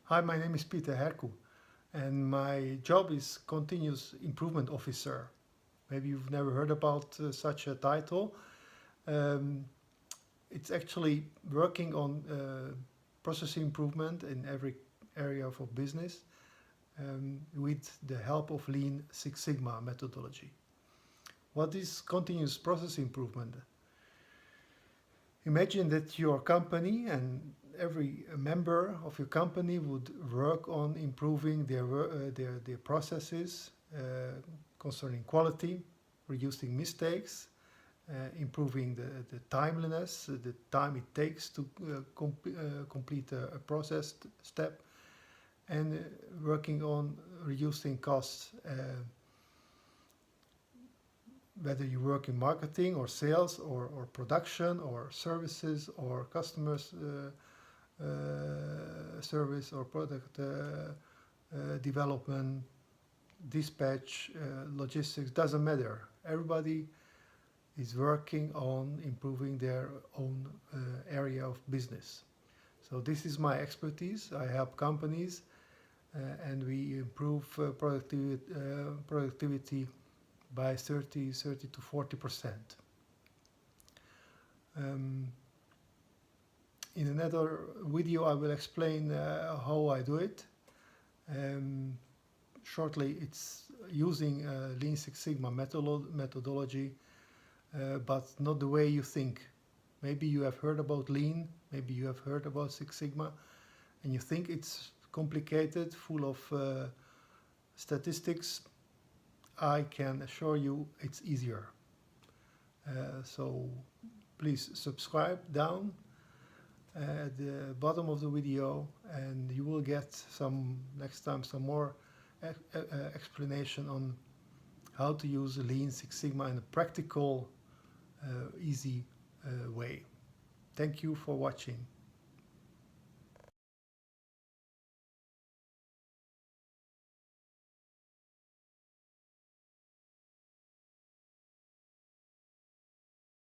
Hi, my name is Peter Herku, and my job is Continuous Improvement Officer. Maybe you've never heard about such a title. Um, it's actually working on process improvement in every area of a business with the help of Lean Six Sigma methodology. What is continuous process improvement? Imagine that your company and every member of your company would work on improving their processes concerning quality, reducing mistakes, improving the timeliness, the time it takes to complete a process step, and working on reducing costs, whether you work in marketing or sales or production or services or customers service or product development, dispatch, logistics, doesn't matter. Everybody is working on improving their own area of business. So this is my expertise. I help companies and we improve productivity by 30 to 40%. In another video I will explain how I do it. Um, Shortly, it's using Lean Six Sigma methodology, but not the way you think. Maybe you have heard about Lean, maybe you have heard about Six Sigma, and you think it's complicated, full of statistics. I can assure you it's easier. So please subscribe down at the bottom of the video, and you will get some next time some more explanation on how to use Lean Six Sigma in a practical, easy way. Thank you for watching.